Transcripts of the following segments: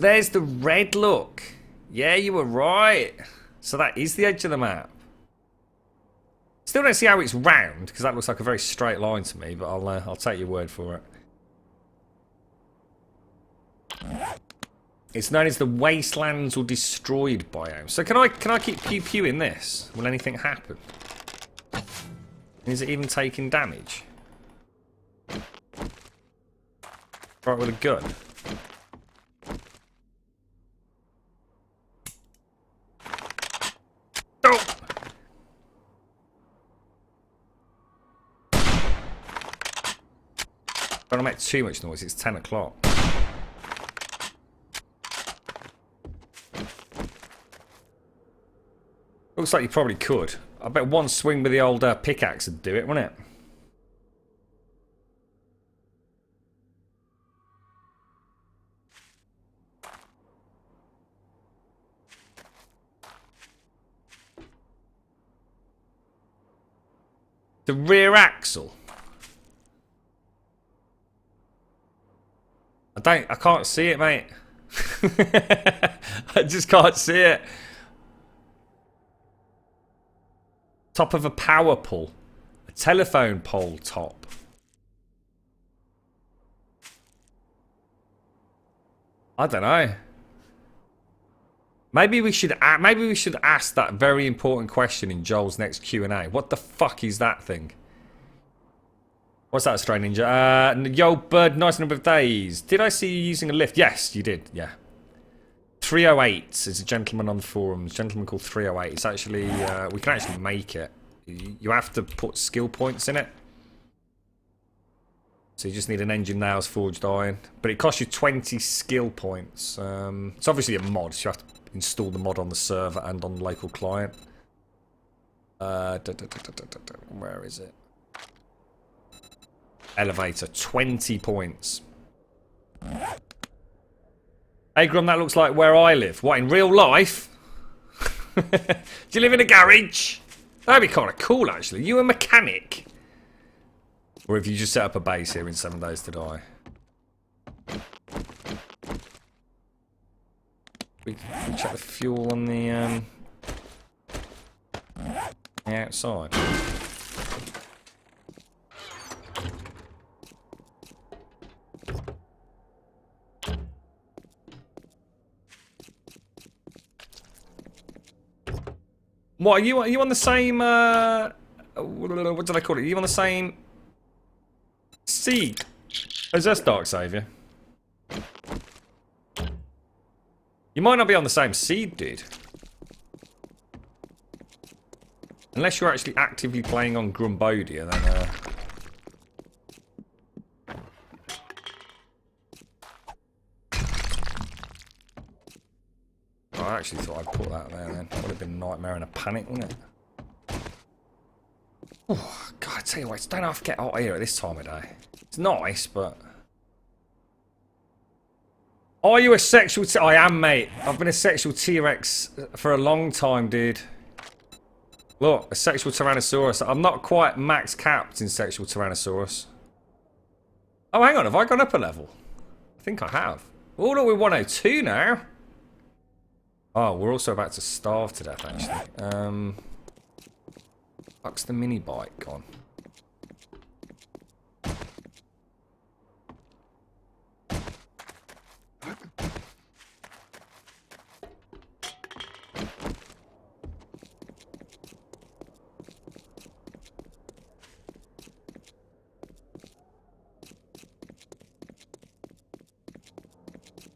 There's the red look. Yeah, you were right. So that is the edge of the map. Still don't see how it's round, because that looks like a very straight line to me, but I'll take your word for it. It's known as the Wastelands or Destroyed biome. So can I keep pew in this? Will anything happen? Is it even taking damage? Right with a gun. Oh! Don't make too much noise, it's 10 o'clock. Looks like you probably could. I bet one swing with the old pickaxe would do it, wouldn't it? The rear axle. I can't see it, mate. I just can't see it. Top of a power pole. A telephone pole top. I don't know. Maybe we should ask that very important question in Joel's next Q&A. What the fuck is that thing? What's that, Stray Ninja? Yo, bird, nice number of days. Did I see you using a lift? Yes, you did, yeah. 308 is a gentleman on the forums. A gentleman called 308. It's actually, we can actually make it. You have to put skill points in it. So you just need an engine nails, forged iron. But it costs you 20 skill points. It's obviously a mod, so you have to install the mod on the server and on the local client. Where is it? Elevator, 20 points. Hey Grum, that looks like where I live. What, in real life? Do you live in a garage? That'd be kind of cool, actually. You a mechanic? Or have you just set up a base here in 7 Days to Die? We can check the fuel on the outside. What, are you on the same, what did I call it? Are you on the same seed as us, Dark Saviour? You might not be on the same seed, dude. Unless you're actually actively playing on Grumbodia, then, I actually thought I'd put that there then. That would have been a nightmare and a panic, wouldn't it? Oh, God, I tell you what, it's don't have to get hot here at this time of day. It's nice, but... Are you a sexual I am, mate. I've been a sexual T-Rex for a long time, dude. Look, a sexual Tyrannosaurus. I'm not quite max capped in sexual Tyrannosaurus. Oh, hang on, have I gone up a level? I think I have. Oh, look, we're 102 now. Oh, we're also about to starve to death, actually. Fuck's the mini bike gone?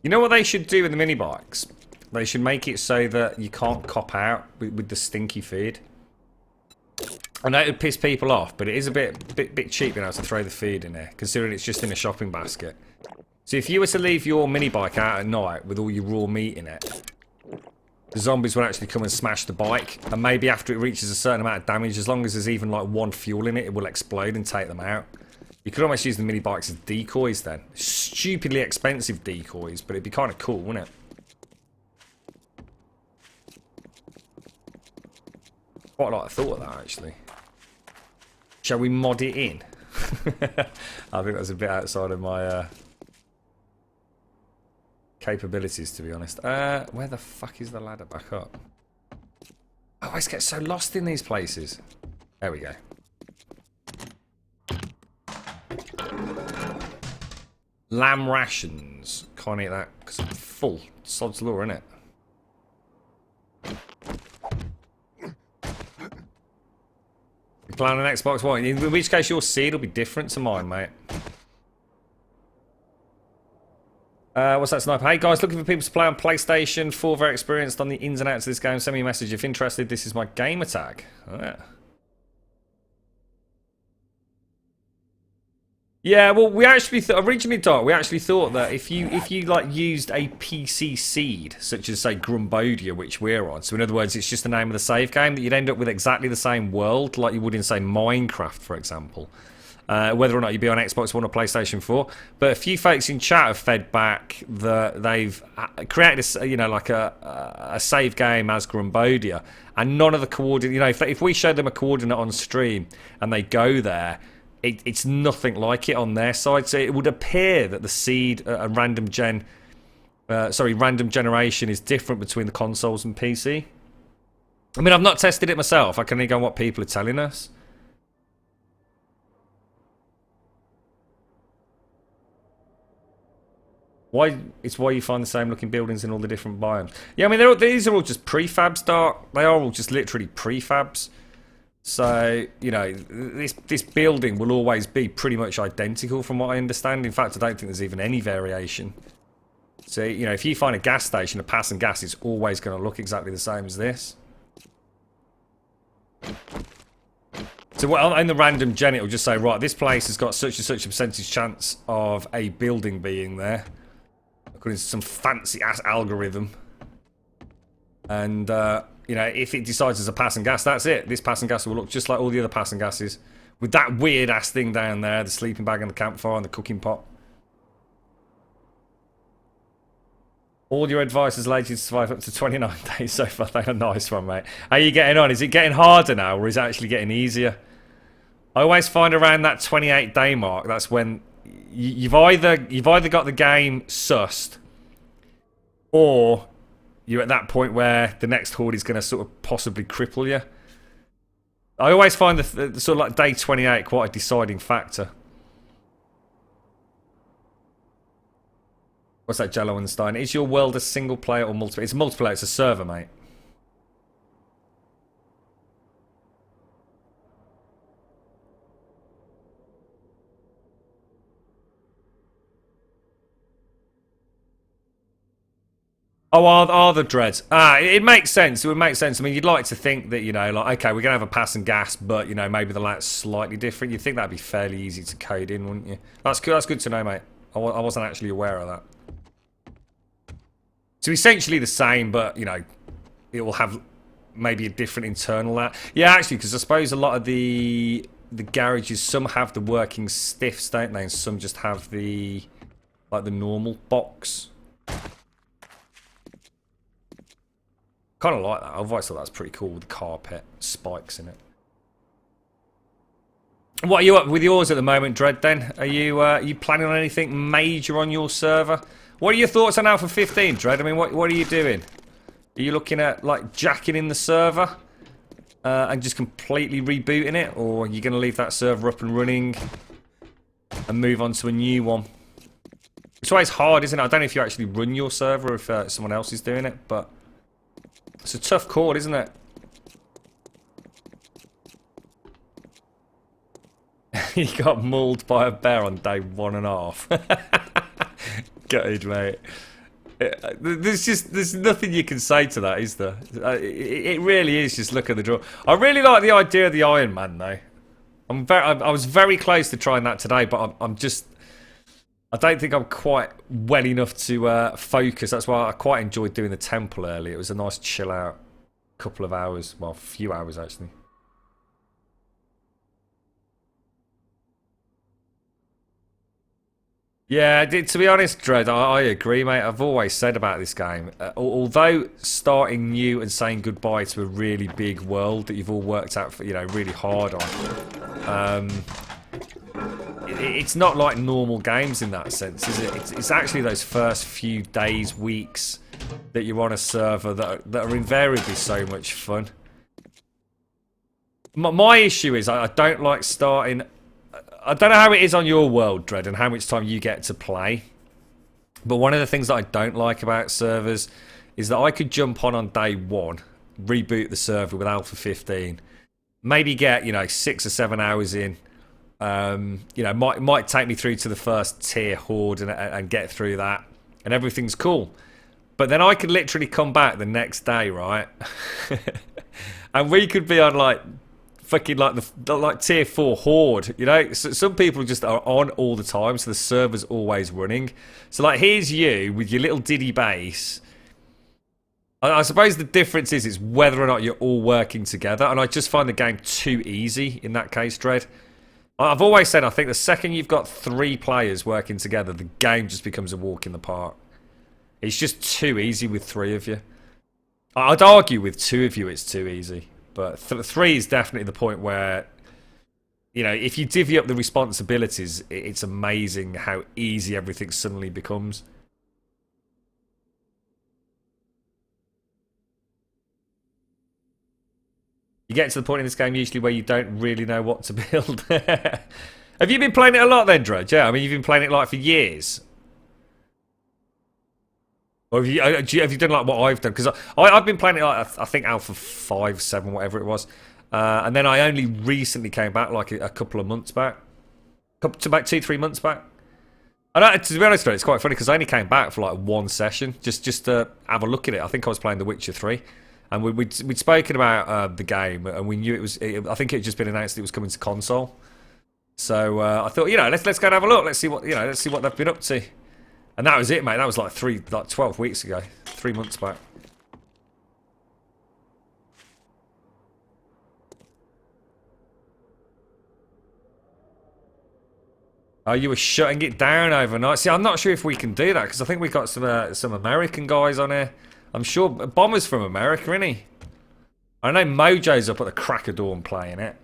You know what they should do with the mini bikes? They should make it so that you can't cop out with the stinky feed. I know it would piss people off, but it is a bit cheap, you know, to throw the feed in there, considering it's just in a shopping basket. So if you were to leave your mini bike out at night with all your raw meat in it, the zombies will actually come and smash the bike, and maybe after it reaches a certain amount of damage, as long as there's even like one fuel in it, it will explode and take them out. You could almost use the mini bikes as decoys then. Stupidly expensive decoys, but it'd be kind of cool, wouldn't it? Quite like the thought of that, actually. Shall we mod it in? I think that's a bit outside of my capabilities, to be honest. Where the fuck is the ladder back up? I always get so lost in these places. There we go. Lamb rations. Can't eat that because I'm full. Sod's law, innit? You playing on Xbox One? In which case your seed will be different to mine, mate. What's that, Sniper? Hey guys, looking for people to play on PlayStation 4, very experienced on the ins and outs of this game. Send me a message if interested. This is my gamer tag. Oh, yeah. Yeah, well, we actually originally thought that if you like used a PC seed, such as say Grumbodia, which we're on, so in other words, it's just the name of the save game, that you'd end up with exactly the same world like you would in say Minecraft, for example. Whether or not you'd be on Xbox One or PlayStation 4, but a few folks in chat have fed back that they've created a save game as Grumbodia, and none of the coordinates. If we showed them a coordinate on stream and they go there, it's nothing like it on their side. So it would appear that the seed and random generation is different between the consoles and PC. I mean, I've not tested it myself. I can only go on what people are telling us. Why you find the same looking buildings in all the different biomes. Yeah, I mean, these are all just prefabs, Dark. They are all just literally prefabs. So, you know, this building will always be pretty much identical from what I understand. In fact, I don't think there's even any variation. So, you know, if you find a gas station, a passing gas, it's always going to look exactly the same as this. So in the random gen, it will just say, right, this place has got such and such a percentage chance of a building being there, according to some fancy-ass algorithm. And, you know, if it decides there's a passing gas, that's it. This passing gas will look just like all the other passing gases. With that weird-ass thing down there, the sleeping bag and the campfire and the cooking pot. All your advice has led you to survive up to 29 days so far. That's a nice one, mate. How are you getting on? Is it getting harder now, or is it actually getting easier? I always find around that 28-day mark, that's when you've either got the game sussed, or you're at that point where the next horde is going to sort of possibly cripple you. I always find the sort of like day 28 quite a deciding factor. What's that, Jello and Stein? Is your world a single player or multiplayer? It's multiplayer, it's a server, mate. Oh, are the dreads? It makes sense. It would make sense. I mean, you'd like to think that, you know, like, okay, we're going to have a pass and gas, but, you know, maybe the lat's slightly different. You'd think that'd be fairly easy to code in, wouldn't you? That's good to know, mate. I wasn't actually aware of that. So essentially the same, but, you know, it will have maybe a different internal that. Yeah, actually, because I suppose a lot of the garages, some have the working stiffs, don't they? And some just have the, like, the normal box. Kind of like that. I've always thought that's pretty cool with the carpet spikes in it. What are you up with yours at the moment, Dread? Then are you planning on anything major on your server? What are your thoughts on Alpha 15, Dread? I mean, what are you doing? Are you looking at like jacking in the server and just completely rebooting it, or are you going to leave that server up and running and move on to a new one? It's always hard, isn't it? I don't know if you actually run your server or if someone else is doing it, but it's a tough chord, isn't it? He got mauled by a bear on day 1.5. Gutted, mate. There's nothing you can say to that, is there? It really is just look at the draw. I really like the idea of the Iron Man, though. I was very close to trying that today, but I don't think I'm quite well enough to focus. That's why I quite enjoyed doing the temple earlier. It was a nice chill out couple of hours. Well, a few hours, actually. Yeah, to be honest, Dread, I agree, mate. I've always said about this game, although starting new and saying goodbye to a really big world that you've all worked out for, you know, really hard on, it's not like normal games in that sense, is it? It's actually those first few days, weeks that you're on a server that are invariably so much fun. My issue is I don't like starting... I don't know how it is on your world, Dread, and how much time you get to play. But one of the things that I don't like about servers is that I could jump on day 1, reboot the server with Alpha 15, maybe get, 6 or 7 hours in. Might take me through to the first tier horde and get through that, and everything's cool. But then I could literally come back the next day, right? And we could be on fucking like tier 4 horde, So some people just are on all the time, so the server's always running. So here's you with your little diddy base. I suppose the difference is whether or not you're all working together, and I just find the game too easy in that case, Dread. I've always said I think the second you've got 3 players working together, the game just becomes a walk in the park. It's just too easy with 3 of you. I'd argue with 2 of you it's too easy. But 3 is definitely the point where, if you divvy up the responsibilities, it's amazing how easy everything suddenly becomes. You get to the point in this game usually where you don't really know what to build. Have you been playing it a lot then, Dredge? Yeah, I mean, you've been playing it for years. Or have you done what I've done? Because I've been playing it I think Alpha 5, 7, whatever it was. And then I only recently came back a couple of months back. About 2-3 months back. And to be honest with you, it's quite funny because I only came back for 1 session. Just to have a look at it. I think I was playing The Witcher 3. And we'd spoken about the game and we knew it was... I think it had just been announced that it was coming to console. So I thought, let's go and have a look. Let's see what they've been up to. And that was it, mate. That was 12 weeks ago. 3 months back. Oh, you were shutting it down overnight. See, I'm not sure if we can do that because I think we got some American guys on here. I'm sure Bomber's from America, isn't he? I know Mojo's up at the crack of dawn playing it.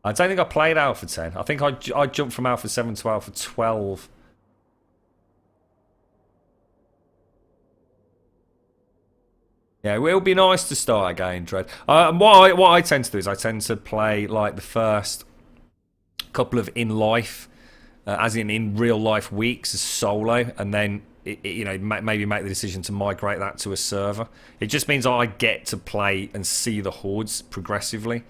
I don't think I played Alpha 10. I think I jumped from Alpha 7 to Alpha 12. Yeah, it will be nice to start again, Dread. What I tend to do is I tend to play the first couple of in-life, as in real life weeks as solo, and then maybe make the decision to migrate that to a server. It just means I get to play and see the hordes progressively.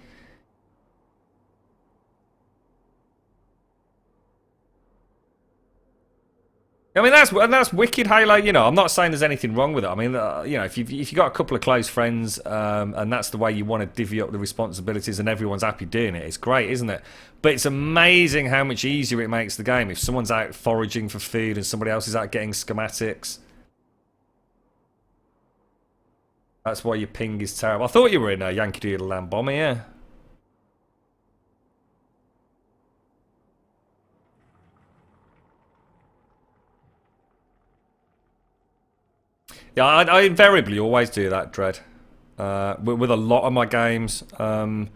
I mean, that's wicked, Halo. I'm not saying there's anything wrong with it. I mean, if you've got a couple of close friends, and that's the way you want to divvy up the responsibilities, and everyone's happy doing it, it's great, isn't it? But it's amazing how much easier it makes the game if someone's out foraging for food and somebody else is out getting schematics. That's why your ping is terrible. I thought you were in a Yankee Doodle Land Bomber, yeah. Yeah, I invariably always do that, Dread. With a lot of my games. I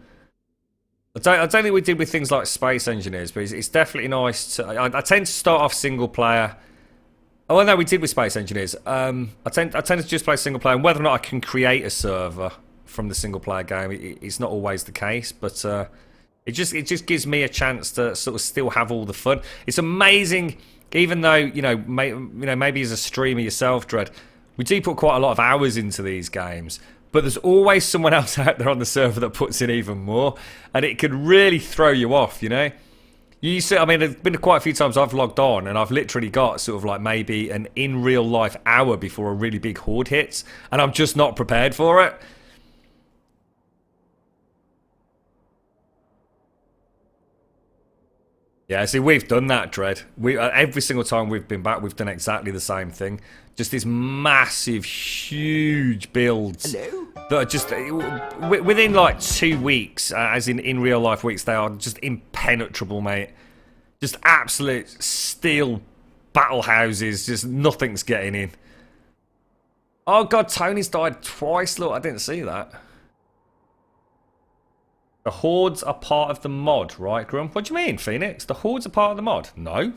don't think we did with things like Space Engineers, but it's definitely nice to... I tend to start off single player. Oh, no, we did with Space Engineers. I tend to just play single player, and whether or not I can create a server from the single player game, it's not always the case, but it just gives me a chance to sort of still have all the fun. It's amazing, even though maybe as a streamer yourself, Dread, we do put quite a lot of hours into these games, but there's always someone else out there on the server that puts in even more, and it can really throw you off, You see, I mean, there's been quite a few times I've logged on and I've literally got sort of maybe an in real life hour before a really big horde hits, and I'm just not prepared for it. Yeah, see, we've done that, Dread. Every single time we've been back, we've done exactly the same thing. Just these massive, huge builds. Hello? That are just within 2 weeks, as in real life weeks, they are just impenetrable, mate. Just absolute steel battle houses. Just nothing's getting in. Oh god, Tony's died twice. Look, I didn't see that. The hordes are part of the mod, right, Grum? What do you mean, Phoenix? The hordes are part of the mod? No.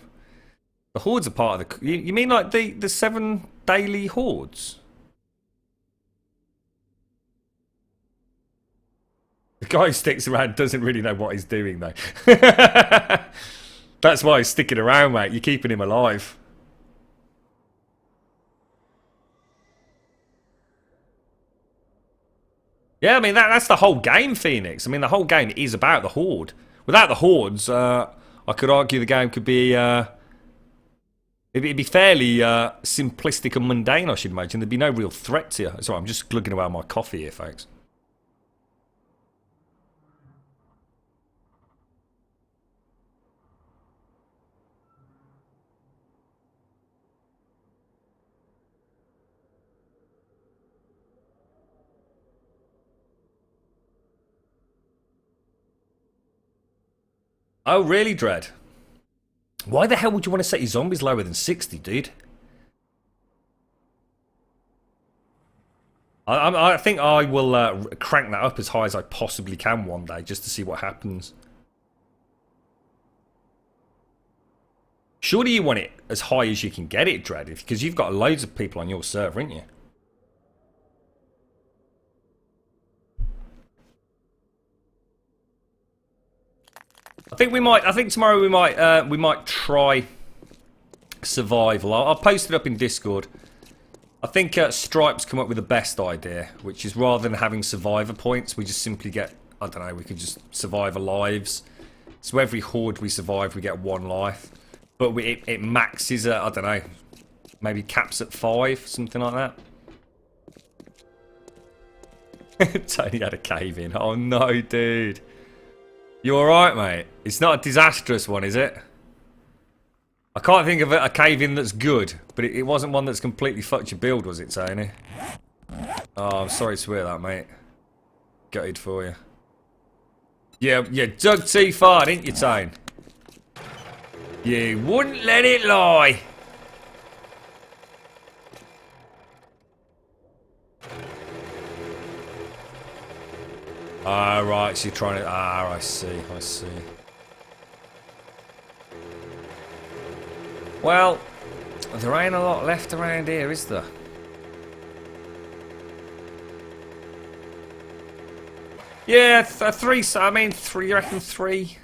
The hordes are part of the... You mean like the 7 daily hordes? The guy who sticks around doesn't really know what he's doing, though. That's why he's sticking around, mate. You're keeping him alive. Yeah, I mean, that's the whole game, Phoenix. I mean, the whole game is about the horde. Without the hordes, I could argue the game could be... it'd be fairly simplistic and mundane, I should imagine. There'd be no real threat to you. Sorry, I'm just glugging away my coffee here, folks. Oh, really, Dread? Why the hell would you want to set your zombies lower than 60, dude? I think I will crank that up as high as I possibly can one day, just to see what happens. Surely you want it as high as you can get it, Dread, because you've got loads of people on your server, haven't you? I think tomorrow we might try survival. I'll post it up in Discord. I think Stripes come up with the best idea, which is rather than having survivor points, we just simply get, I don't know, we could just survivor lives. So every horde we survive, we get 1 life. But it maxes at, I don't know, maybe caps at 5, something like that. Tony had a cave in. Oh no, dude. You alright, mate? It's not a disastrous one, is it? I can't think of a cave-in that's good, but it wasn't one that's completely fucked your build, was it, Tony? Oh, I'm sorry to hear that, mate. Gutted for you. Yeah, you dug too far, didn't you, Tone? You wouldn't let it lie. Ah, right, so you're trying to... Ah, I see, I see. Well, there ain't a lot left around here, is there? Yeah, you reckon three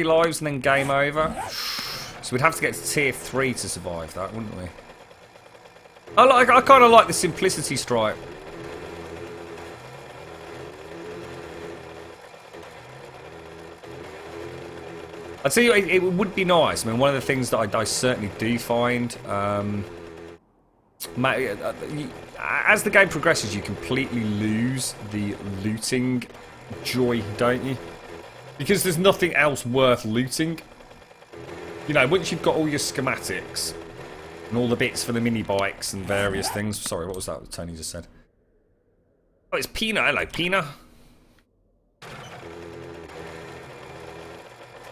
lives and then game over? So we'd have to get to tier 3 to survive that, wouldn't we? I kind of like the simplicity stripe. I'd say it would be nice. I mean, one of the things that I certainly do find, as the game progresses, you completely lose the looting joy, don't you? Because there's nothing else worth looting. You know, once you've got all your schematics and all the bits for the mini bikes and various things. Sorry, what was that Tony just said? Oh, it's Pina. Hello, Pina.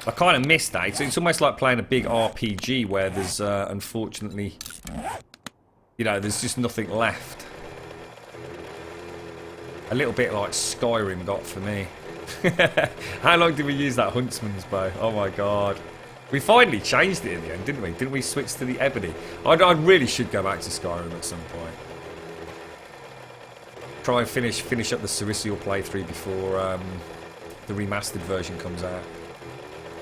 I kind of missed that. It's almost like playing a big RPG where there's, unfortunately, you know, there's just nothing left. A little bit like Skyrim got for me. How long did we use that huntsman's bow? Oh my god. We finally changed it in the end, didn't we? Didn't we switch to the ebony? I really should go back to Skyrim at some point. Try and finish up the Cerisial playthrough before the remastered version comes out.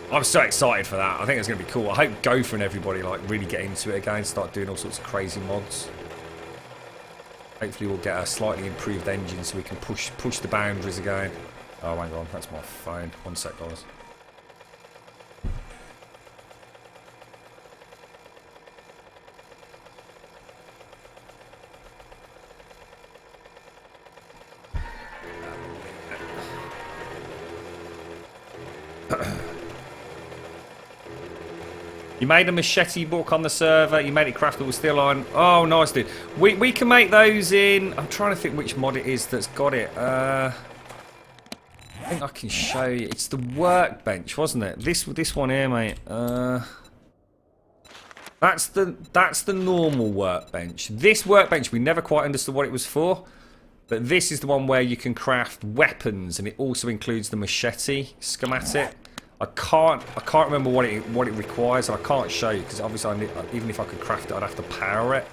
I'm so excited for that. I think it's going to be cool. I hope Gopher and everybody like really get into it again, start doing all sorts of crazy mods. Hopefully we'll get a slightly improved engine so we can push the boundaries again. Oh, hang on, that's my phone. 1 sec, guys. You made a machete book on the server. You made it craftable, still on. Oh, nice, dude. We can make those in... I'm trying to think which mod it is that's got it. I think I can show you. It's the workbench, wasn't it? This one here, mate. That's the normal workbench. This workbench, we never quite understood what it was for. But this is the one where you can craft weapons, and it also includes the machete schematic. I can't remember what it requires, and I can't show you because obviously even if I could craft it, I'd have to power it.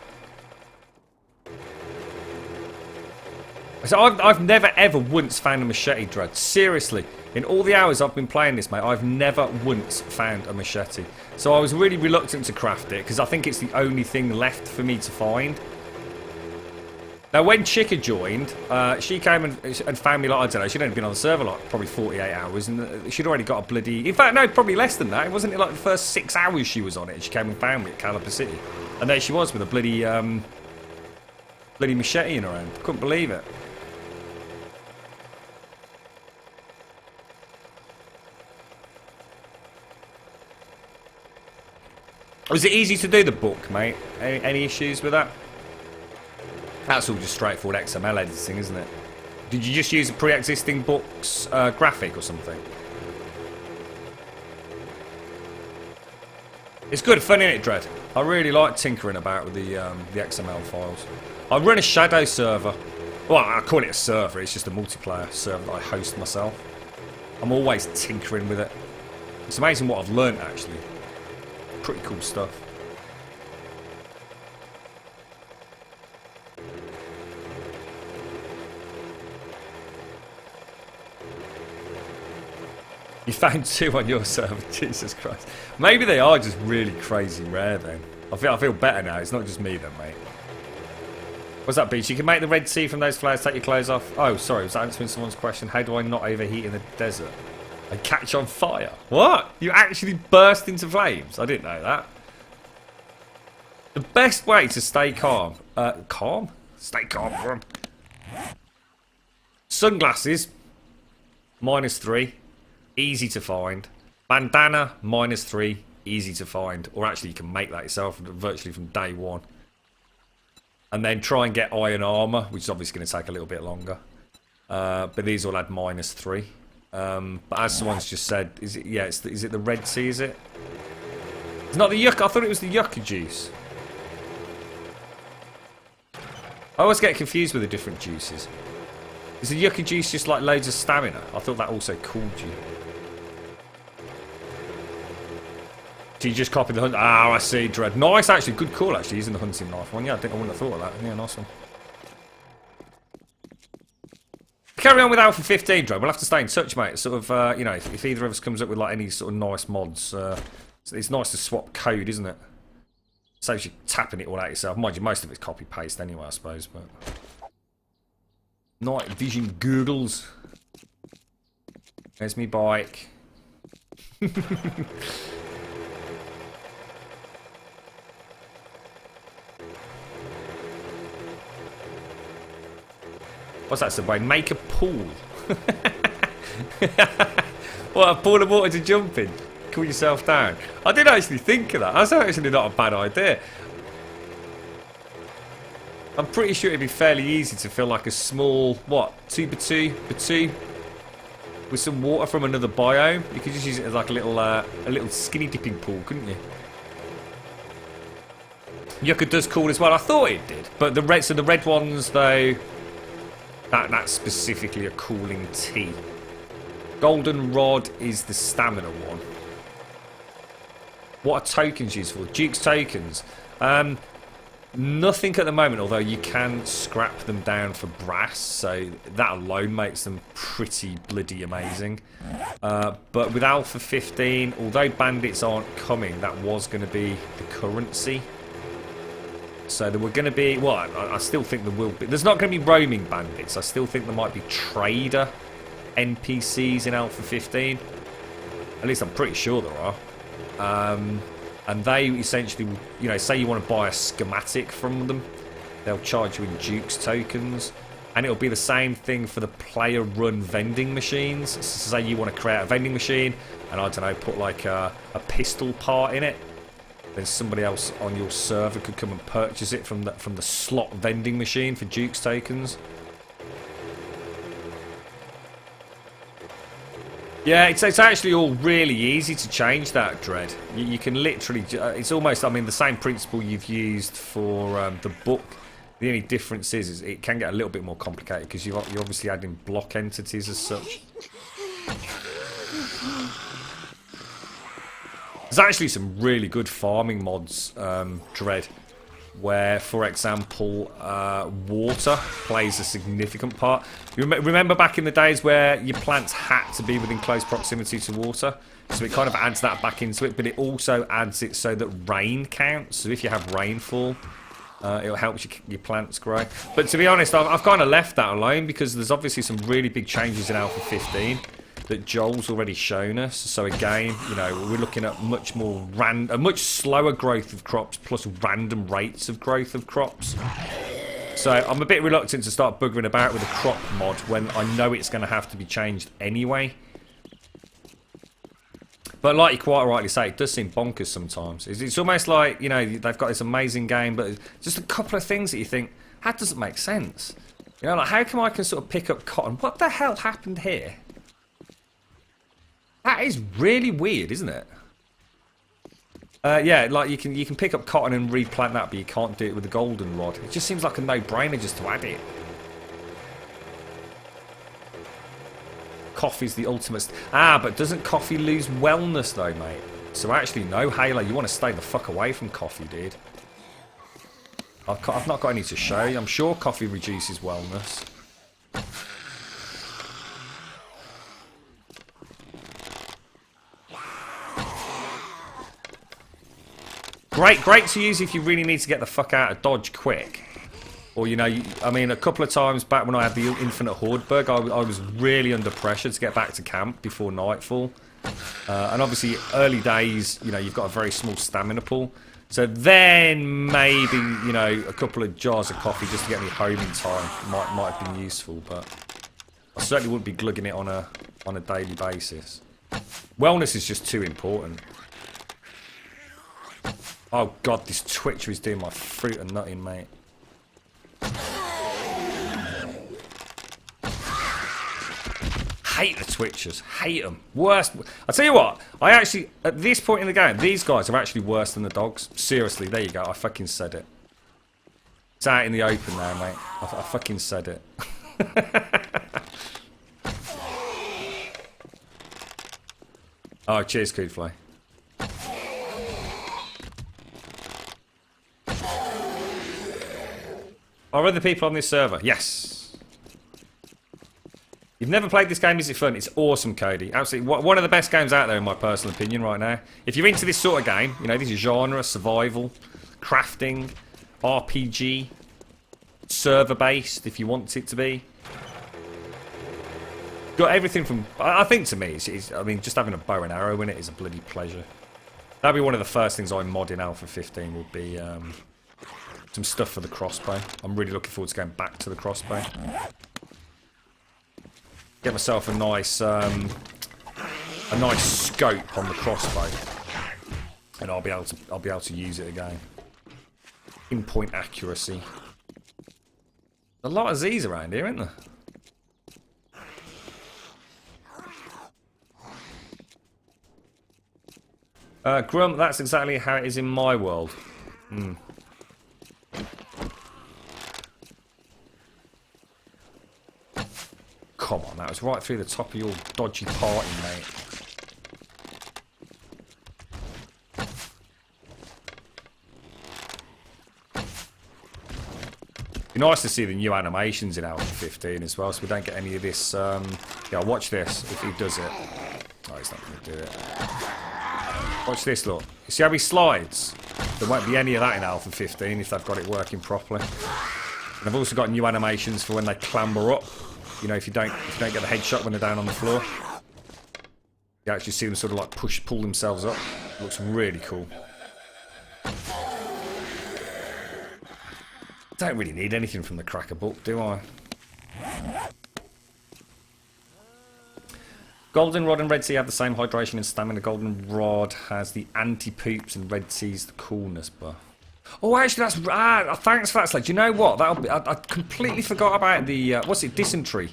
So I've never ever once found a machete, Dread. Seriously, in all the hours I've been playing this, mate, I've never once found a machete. So I was really reluctant to craft it because I think it's the only thing left for me to find. Now, when Chica joined, she came and found me, like, I don't know, she'd only been on the server, like, probably 48 hours, and she'd already got a bloody... In fact, no, probably less than that. It wasn't like the first 6 hours she was on it, and she came and found me at Caliper City. And there she was with a bloody machete in her hand. Couldn't believe it. Was it easy to do the book, mate? Any issues with that? That's all just straightforward XML editing, isn't it? Did you just use a pre-existing book's graphic or something? It's good fun, isn't it, Dread? I really like tinkering about with the XML files. I run a shadow server. Well, I call it a server. It's just a multiplayer server that I host myself. I'm always tinkering with it. It's amazing what I've learned, actually. Pretty cool stuff. You found 2 on your server, Jesus Christ. Maybe they are just really crazy rare then. I feel better now, it's not just me then, mate. What's that, Beach? You can make the Red Sea from those flowers, take your clothes off. Oh, sorry, was that answering someone's question? How do I not overheat in the desert? I catch on fire. What? You actually burst into flames? I didn't know that. The best way to stay calm... calm? Stay calm. Sunglasses. -3. Easy to find. Bandana, -3. Easy to find. Or actually, you can make that yourself virtually from day one. And then try and get iron armour, which is obviously going to take a little bit longer. But these all had -3. But as someone's just said, is it? Yeah, is it the Red Sea? Is it? It's not the yucca. I thought it was the yucca juice. I always get confused with the different juices. Is the yucca juice just like loads of stamina? I thought that also cooled you. So you just copy the hunt. Ah, I see, Dread. Nice, actually. Good call, actually, using the hunting knife one. Yeah, I wouldn't have thought of that. Yeah, nice one. Carry on with Alpha 15, Dread. We'll have to stay in touch, mate. Sort of, you know, if either of us comes up with like any sort of nice mods, it's nice to swap code, isn't it? Saves you tapping it all out yourself. Mind you, most of it's copy paste anyway, I suppose. But night vision googles. There's me bike. What's that, Subway? Make a pool. What, a pool of water to jump in? Cool yourself down. I did actually think of that. That's actually not a bad idea. I'm pretty sure it'd be fairly easy to fill like a small, what, 2x2 with some water from another biome. You could just use it as like a little skinny dipping pool, couldn't you? Yucca does cool as well. I thought it did, but the red ones though. That's specifically a cooling tea. Golden Rod is the stamina one. What are tokens used for? Duke's tokens. Nothing at the moment, although you can scrap them down for brass, so that alone makes them pretty bloody amazing. But with Alpha 15, although bandits aren't coming, that was going to be the currency. So there were going to be, well, I still think there will be. There's not going to be roaming bandits. I still think there might be trader NPCs in Alpha 15. At least I'm pretty sure there are. And they essentially, you know, say you want to buy a schematic from them, they'll charge you in Duke's tokens. And it'll be the same thing for the player-run vending machines. So say you want to create a vending machine, and I don't know, put like a pistol part in it. Then somebody else on your server could come and purchase it from the slot vending machine for Duke's tokens. Yeah, it's actually all really easy to change that, Dread. You can literally... it's almost, I mean, the same principle you've used for the book. The only difference is it can get a little bit more complicated because you're obviously adding block entities as such. There's actually some really good farming mods, Dread, where, for example, water plays a significant part. You remember back in the days where your plants had to be within close proximity to water? So it kind of adds that back into it, but it also adds it so that rain counts. So if you have rainfall, it'll help your plants grow. But to be honest, I've kind of left that alone because there's obviously some really big changes in Alpha 15 that Joel's already shown us. So again, you know, we're looking at much more a much slower growth of crops plus random rates of growth of crops. So I'm a bit reluctant to start buggering about with a crop mod when I know it's going to have to be changed anyway. But like you quite rightly say, it does seem bonkers sometimes. It's almost like, you know, they've got this amazing game, but just a couple of things that you think, that doesn't make sense. You know, like how come I can sort of pick up cotton? What the hell happened here? That is really weird, isn't it? Yeah, like you can pick up cotton and replant that, but you can't do it with the golden rod. It just seems like a no-brainer just to add it. Coffee's the ultimate... but doesn't coffee lose wellness though, mate? So actually, no, Halo, you want to stay the fuck away from coffee, dude. I've not got any to show you. I'm sure coffee reduces wellness. Great to use if you really need to get the fuck out of Dodge quick. Or, you know, I mean, a couple of times back when I had the Infinite Horde bug, I was really under pressure to get back to camp before nightfall. And obviously, early days, you know, you've got a very small stamina pool. So then maybe, you know, a couple of jars of coffee just to get me home in time might have been useful. But I certainly wouldn't be glugging it on a daily basis. Wellness is just too important. Oh god, this Twitcher is doing my fruit and nutting, mate. Hate the Twitchers. Hate them. Worst. I tell you what, I actually, at this point in the game, these guys are actually worse than the dogs. Seriously, there you go. I fucking said it. It's out in the open now, mate. I fucking said it. Oh, cheers, Coodfly. Are other people on this server? Yes. You've never played this game, is it fun? It's awesome, Cody. Absolutely. One of the best games out there, in my personal opinion, right now. If you're into this sort of game, you know, this is genre, survival, crafting, RPG, server-based, if you want it to be. Got everything from... I think to me, I mean, just having a bow and arrow in it is a bloody pleasure. That'd be one of the first things I mod in Alpha 15 would be... some stuff for the crossbow. I'm really looking forward to going back to the crossbow. Get myself a nice scope on the crossbow, and I'll be able to use it again. Pinpoint accuracy. A lot of Z's around here, isn't there? Grum, that's exactly how it is in my world. Come on, that was right through the top of your dodgy party, mate. Be nice to see the new animations in Alpha 15 as well, so we don't get any of this. Yeah, watch this if he does it. Oh, he's not going to do it. Watch this, look. You see how he slides? There won't be any of that in Alpha 15 if they've got it working properly. And I've also got new animations for when they clamber up. You know, if you don't get the headshot when they're down on the floor, you actually see them sort of like pull themselves up. Looks really cool. Don't really need anything from the Cracker book, do I? Golden Rod and Red Sea have the same hydration and stamina. Golden Rod has the anti-poops and Red Sea's the coolness buff. Oh, actually, that's... thanks for that, Sledge. You know what? I completely forgot about the... what's it? Dysentery.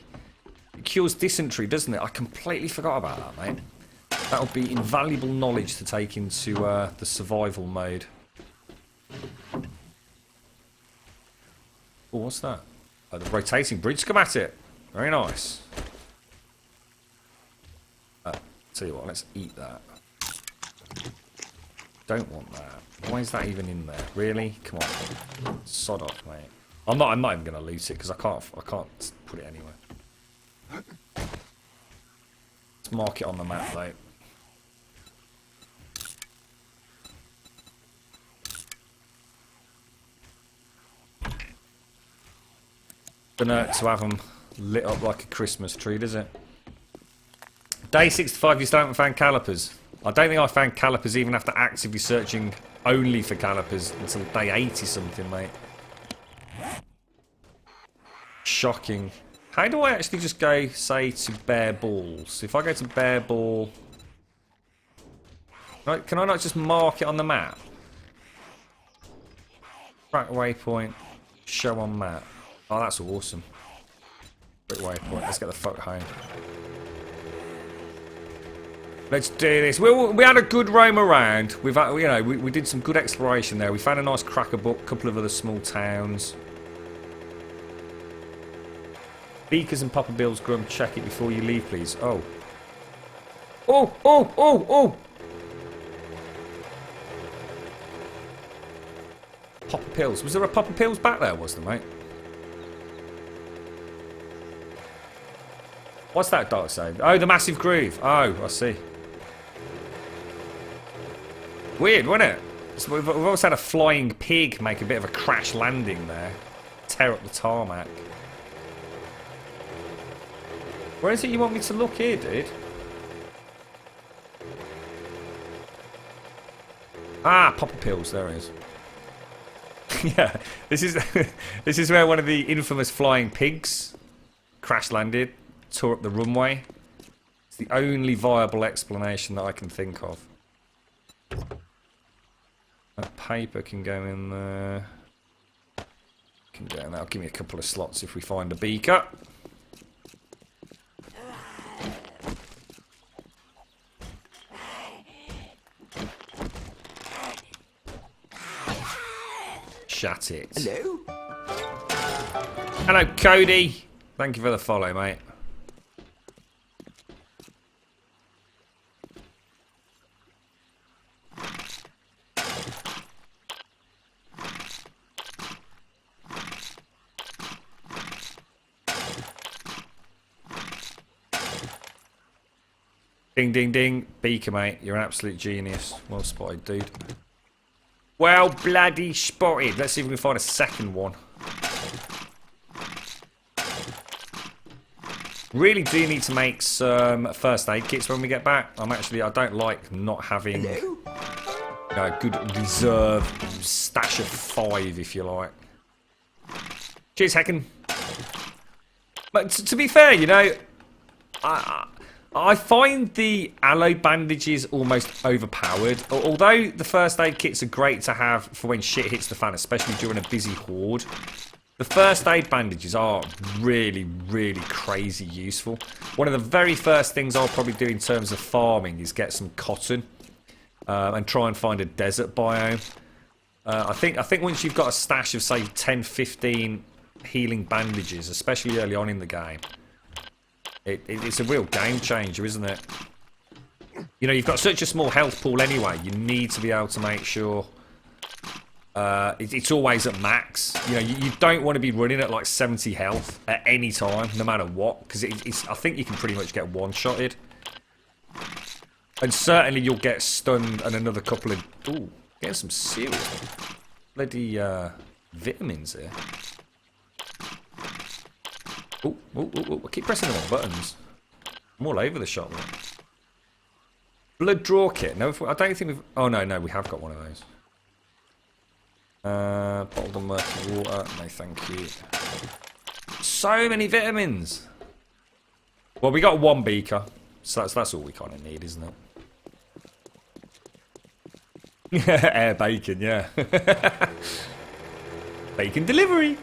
cures dysentery, doesn't it? I completely forgot about that, mate. That'll be invaluable knowledge to take into the survival mode. Oh, what's that? Oh, the rotating bridge schematic. Very nice. Tell you what, let's eat that. Don't want that. Why is that even in there? Really? Come on. Sod off, mate. I'm not even gonna loot it because I can't put it anywhere. Let's mark it on the map though. Gonna to have them lit up like a Christmas tree, does it? Day 65, you still haven't found calipers. I don't think I found calipers even after actively searching only for calipers until day 80 something, mate. Shocking. How do I actually just go, say, to Bear Balls? If I go to Bear Ball... Right, can I not just mark it on the map? Track waypoint. Show on map. Oh, that's awesome. Quick waypoint. Let's get the fuck home. Let's do this. We had a good roam around. We've had, you know, we did some good exploration there. We found a nice cracker book, a couple of other small towns. Beakers and Papa Bill's Grum, check it before you leave, please. Oh. Oh, oh, oh, oh! Papa Pills. Was there a Papa Pills back there, was there, mate? What's that dark side? Oh, the massive groove. Oh, I see. Weird, wasn't it? So we've also had a flying pig make a bit of a crash landing there. Tear up the tarmac. Where is it you want me to look here, dude? Ah, Papa Pills, there it is. Yeah, this is where one of the infamous flying pigs crash landed, tore up the runway. It's the only viable explanation that I can think of. That paper can go in there. Can go in there. That'll give me a couple of slots if we find a beaker. Shut it. Hello? Hello, Cody. Thank you for the follow, mate. Ding, ding, ding. Beaker, mate. You're an absolute genius. Well spotted, dude. Well bloody spotted. Let's see if we can find a second one. Really do need to make some first aid kits when we get back. I don't like not having a good reserve stash of 5, if you like. Cheers, Hecken. But to be fair, you know, I find the aloe bandages almost overpowered. Although the first aid kits are great to have for when shit hits the fan, especially during a busy horde, the first aid bandages are really, really crazy useful. One of the very first things I'll probably do in terms of farming is get some cotton and try and find a desert biome. I think once you've got a stash of, say, 10, 15 healing bandages, especially early on in the game, it's a real game changer, isn't it? You know, you've got such a small health pool anyway. You need to be able to make sure it's always at max. You know, you don't want to be running at like 70 health at any time, no matter what, because I think you can pretty much get one-shotted. And certainly you'll get stunned and another couple of... Ooh, getting some serious bloody vitamins here. Oh, I keep pressing the wrong buttons. I'm all over the shop. Man. Blood draw kit. No, I don't think we've... Oh, no, we have got one of those. Bottled and murky water. No, thank you. So many vitamins. Well, we got one beaker. So that's all we kind of need, isn't it? Air bacon, yeah. Bacon delivery.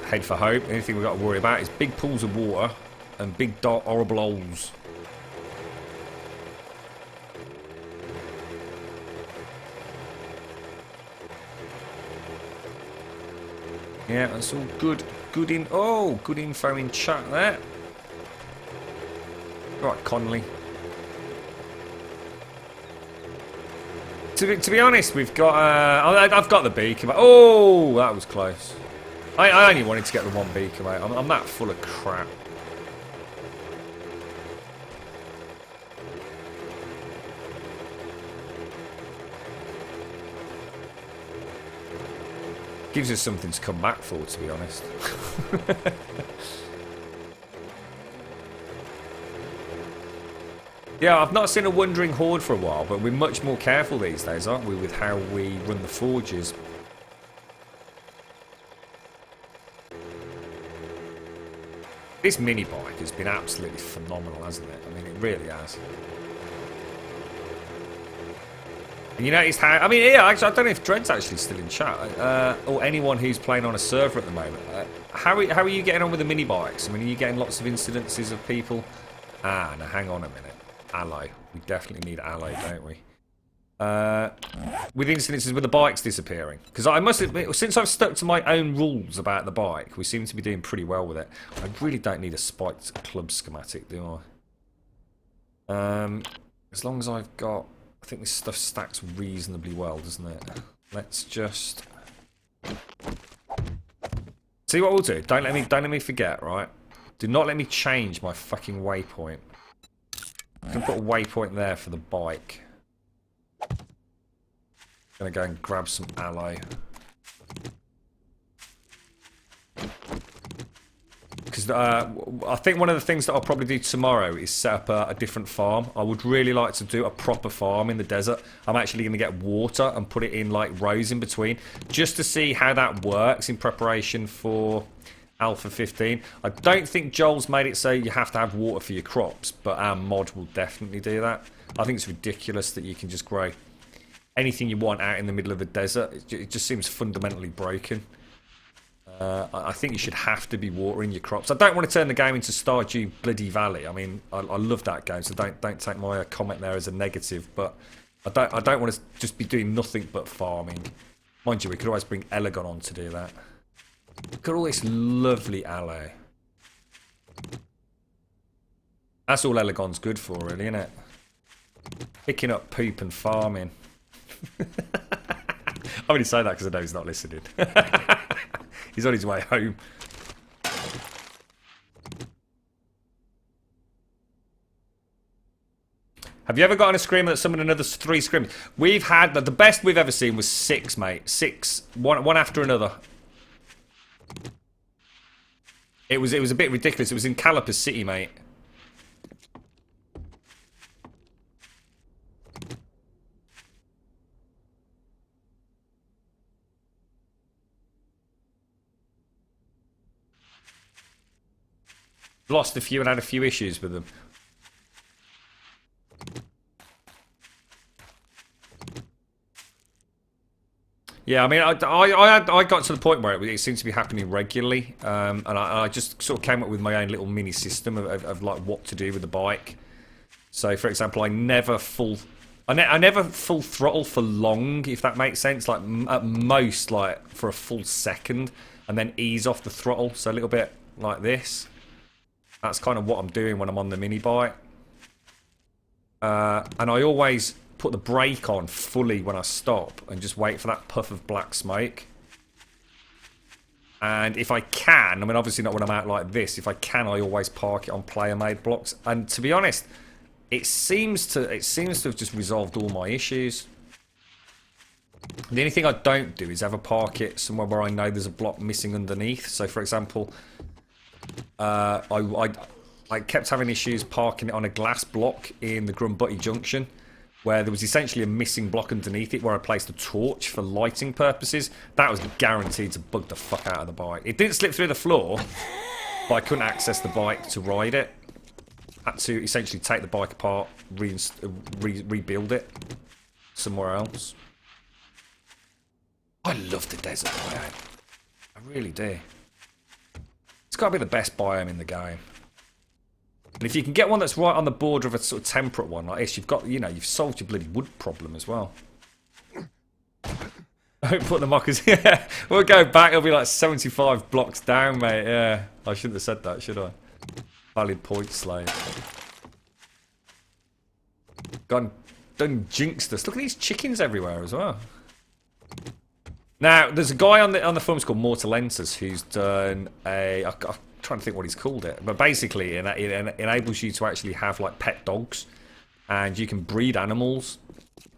head for home. The only thing we've got to worry about is big pools of water and big dark horrible holes. Yeah, that's all good. Good info in chat there. Right, Connolly. To be honest, we've got. I've got the beaker. Oh, that was close. I only wanted to get the one beaker, mate. I'm that full of crap. Gives us something to come back for, to be honest. Yeah, I've not seen a wandering horde for a while, but we're much more careful these days, aren't we, with how we run the forges. This mini bike has been absolutely phenomenal, hasn't it? I mean, it really has. And you noticed how... I mean, yeah, actually, I don't know if Dread's actually still in chat, or anyone who's playing on a server at the moment. How are you getting on with the mini bikes? I mean, are you getting lots of incidences of people... Ah, now hang on a minute. Alloy. We definitely need alloy, don't we? With incidences with the bikes disappearing. Because I must admit, since I've stuck to my own rules about the bike, we seem to be doing pretty well with it. I really don't need a spiked club schematic, do I? As long as I've got... I think this stuff stacks reasonably well, doesn't it? Let's just... See what we'll do? Don't let me forget, right? Do not let me change my fucking waypoint. I can put a waypoint there for the bike. Gonna go and grab some alloy. Because I think one of the things that I'll probably do tomorrow is set up a different farm. I would really like to do a proper farm in the desert. I'm actually going to get water and put it in like rows in between, just to see how that works in preparation for Alpha 15. I don't think Joel's made it so you have to have water for your crops, but our mod will definitely do that. I think it's ridiculous that you can just grow anything you want out in the middle of the desert. It just seems fundamentally broken. I think you should have to be watering your crops. I don't want to turn the game into Stardew Bloody Valley. I mean, I love that game, so don't take my comment there as a negative. But I don't want to just be doing nothing but farming. Mind you, we could always bring Elegon on to do that. Look at all this lovely aloe. That's all Elegon's good for, really, isn't it? Picking up poop and farming. I only say that because I know he's not listening. He's on his way home. Have you ever got on a screamer that summoned another 3 screamers? We've had... The best we've ever seen was 6, mate. 6. One after another. It was a bit ridiculous. It was in Caliper City, mate. Lost a few and had a few issues with them. Yeah, I mean, I got to the point where it seemed to be happening regularly, and I just sort of came up with my own little mini system of like what to do with the bike. So, for example, I never full throttle for long, if that makes sense. Like at most, like for a full second, and then ease off the throttle. So a little bit like this. That's kind of what I'm doing when I'm on the mini bike. And I always put the brake on fully when I stop and just wait for that puff of black smoke. And if I can, I mean obviously not when I'm out like this, if I can I always park it on player-made blocks. And to be honest, it seems to have just resolved all my issues. The only thing I don't do is ever park it somewhere where I know there's a block missing underneath. So for example, I kept having issues parking it on a glass block in the Grumbutty Junction, where there was essentially a missing block underneath it where I placed a torch for lighting purposes. That was guaranteed to bug the fuck out of the bike. It didn't slip through the floor, but I couldn't access the bike to ride it. Had to essentially take the bike apart, rebuild it somewhere else. I love the desert, man. I really do. got to be the best biome in the game. And if you can get one that's right on the border of a sort of temperate one like this, you've got, you know, you've solved your bloody wood problem as well. Don't put the mockers. Yeah, we'll go back. It'll be like 75 blocks down, mate. Yeah, I shouldn't have said that, should I? Valid point, Slave. Gone, done jinxed us. Look at these chickens everywhere as well. Now, there's a guy on the forums called Mortalentus who's done a. I'm trying to think what he's called it, but basically, it enables you to actually have like pet dogs, and you can breed animals.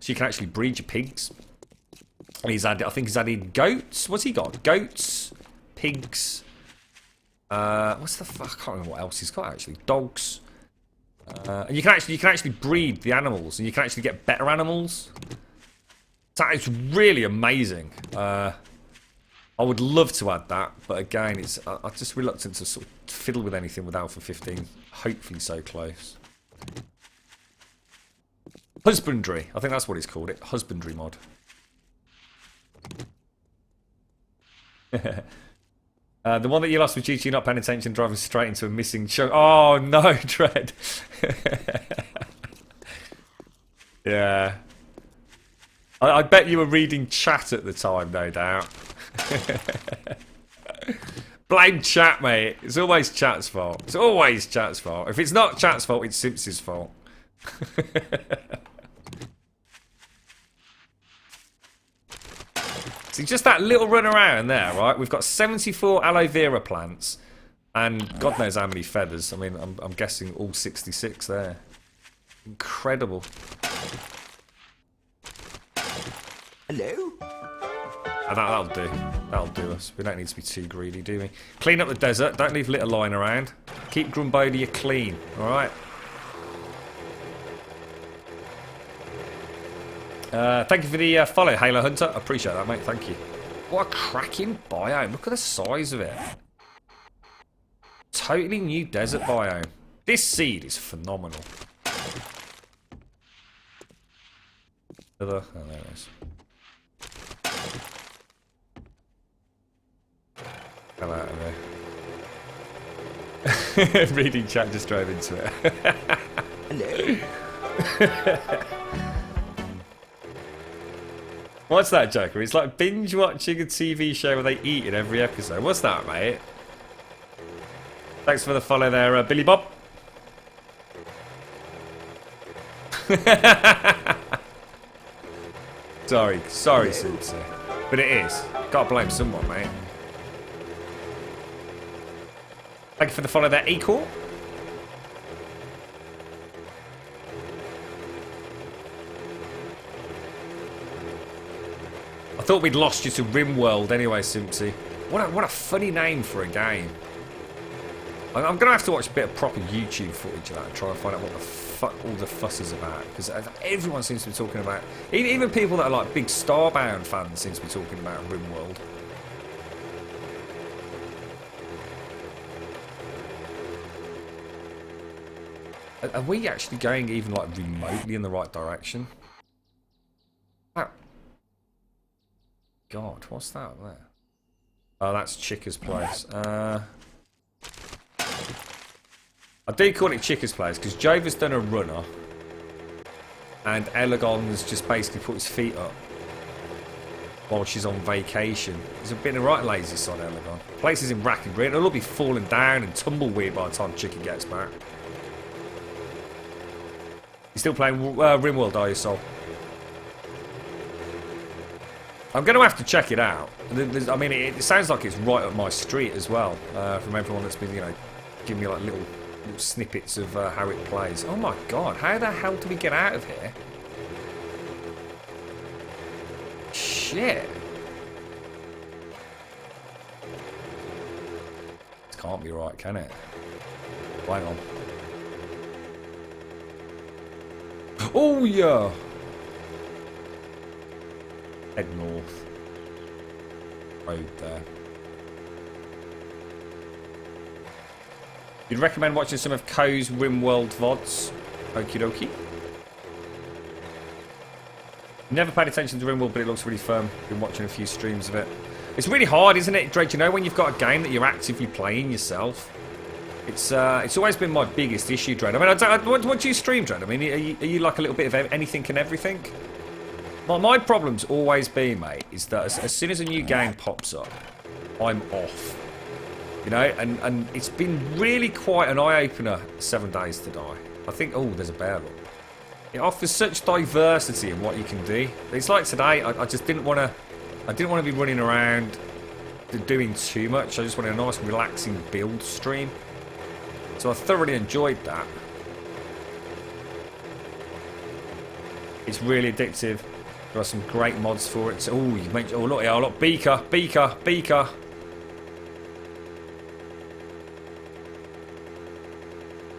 So you can actually breed your pigs. And he's added, I think he's added goats. What's he got? Goats, pigs. What's the fuck? I can't remember what else he's got actually. Dogs. And you can actually breed the animals, and you can actually get better animals. So it's really amazing. I would love to add that, but again, I'm just reluctant to sort of fiddle with anything with Alpha 15. Hopefully, so close. Husbandry. I think that's what he's called it. Husbandry mod. The one that you lost with GG not paying attention, driving straight into a missing chunk. Oh no, Dread. Yeah. I bet you were reading chat at the time, no doubt. Blame chat, mate. It's always chat's fault. It's always chat's fault. If it's not chat's fault, it's Simps's fault. See, just that little run around there, right? We've got 74 aloe vera plants, and God knows how many feathers. I mean, I'm guessing all 66 there. Incredible. Hello? And that'll do. That'll do us. We don't need to be too greedy, do we? Clean up the desert. Don't leave litter lying around. Keep Grumbodia clean, alright? Thank you for the follow, Halo Hunter. I appreciate that, mate. Thank you. What a cracking biome. Look at the size of it. Totally new desert biome. This seed is phenomenal. Oh, there it is. Hell out of there. Reading chat just drove into it. Hello? What's that, Joker? It's like binge watching a TV show where they eat in every episode. What's that, mate? Thanks for the follow there, Billy Bob. Sorry, Susie. But it is. Gotta blame someone, mate. Thank you for the follow there, Equal. I thought we'd lost you to RimWorld anyway, Simpsy. What a funny name for a game. I'm going to have to watch a bit of proper YouTube footage of that and try and find out what the fuck all the fuss is about. Because everyone seems to be talking about... Even people that are like big Starbound fans seem to be talking about RimWorld. Are we actually going even like remotely in the right direction? Oh. God, what's that up there? Oh, that's Chicka's place. I do call it Chicka's place because Jova's done a runner and Elegon's just basically put his feet up while she's on vacation. He's been a right lazy son, Elegon. Place is in rack and grit. It'll all be falling down and tumbleweed by the time Chicka gets back. You still playing RimWorld, are you, Sol? I'm going to have to check it out. I mean, it sounds like it's right up my street as well. From everyone that's been, you know, giving me like little snippets of how it plays. Oh my god, how the hell do we get out of here? Shit. This can't be right, can it? Hang on. Oh yeah. Head north. Road there. You'd recommend watching some of Ko's RimWorld VODs? Okie dokie. Never paid attention to RimWorld, but it looks really firm. Been watching a few streams of it. It's really hard, isn't it, Dred? You know, when you've got a game that you're actively playing yourself. It's always been my biggest issue, Dred. I mean, what do you stream, Dred? I mean, are you like a little bit of anything and everything? My problem's always been, mate, is that as soon as a new game pops up, I'm off. You know, and it's been really quite an eye-opener, 7 Days to Die. I think, oh, there's a bear up. It offers such diversity in what you can do. It's like today, I just didn't want to be running around doing too much. I just wanted a nice, relaxing build stream. So I thoroughly enjoyed that. It's really addictive. There are some great mods for it. So, oh, you mentioned, oh look, yeah, look, Beaker.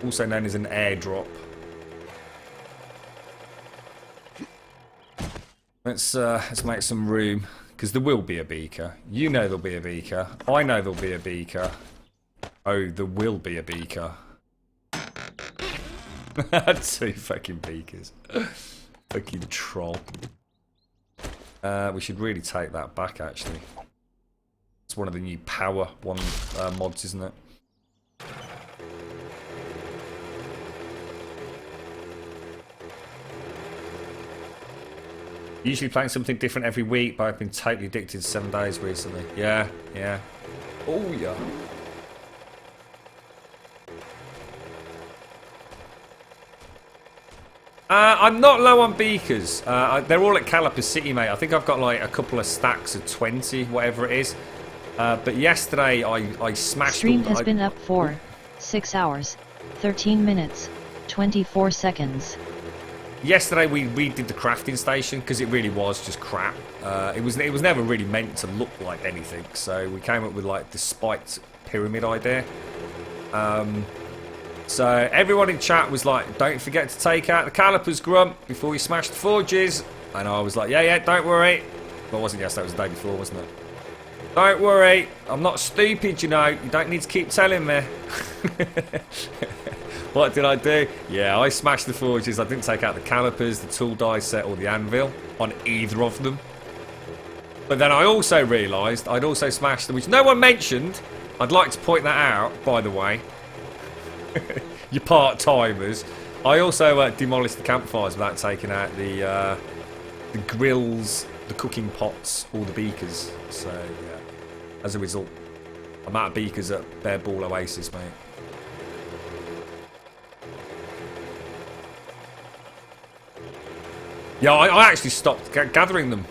Also known as an airdrop. Let's make some room, because there will be a beaker. You know there'll be a beaker. I know there'll be a beaker. Oh, there will be a beaker. 2 fucking beakers. Fucking troll. We should really take that back, actually. It's one of the new power mods, isn't it? Usually playing something different every week, but I've been totally addicted to 7 Days recently. Yeah. Oh, yeah. I'm not low on beakers. They're all at Caliper City, mate. I think I've got like a couple of stacks of 20, whatever it is. But yesterday I smashed. Stream has been up for 6 hours, 13 minutes, 24 seconds. Yesterday we redid the crafting station because it really was just crap. It was never really meant to look like anything. So we came up with like the spiked pyramid idea. So everyone in chat was like, don't forget to take out the calipers, Grum, before you smash the forges. And I was like, yeah, don't worry. Well, it wasn't yesterday, it was the day before, wasn't it? Don't worry, I'm not stupid, you know. You don't need to keep telling me. What did I do? Yeah, I smashed the forges. I didn't take out the calipers, the tool die set, or the anvil on either of them. But then I also realised I'd also smashed them, which no one mentioned. I'd like to point that out, by the way. You part-timers. I also demolished the campfires without taking out the grills, the cooking pots, or the beakers. So, yeah. As a result, I'm out of beakers at Bear Balls Oasis, mate. Yeah, I actually stopped gathering them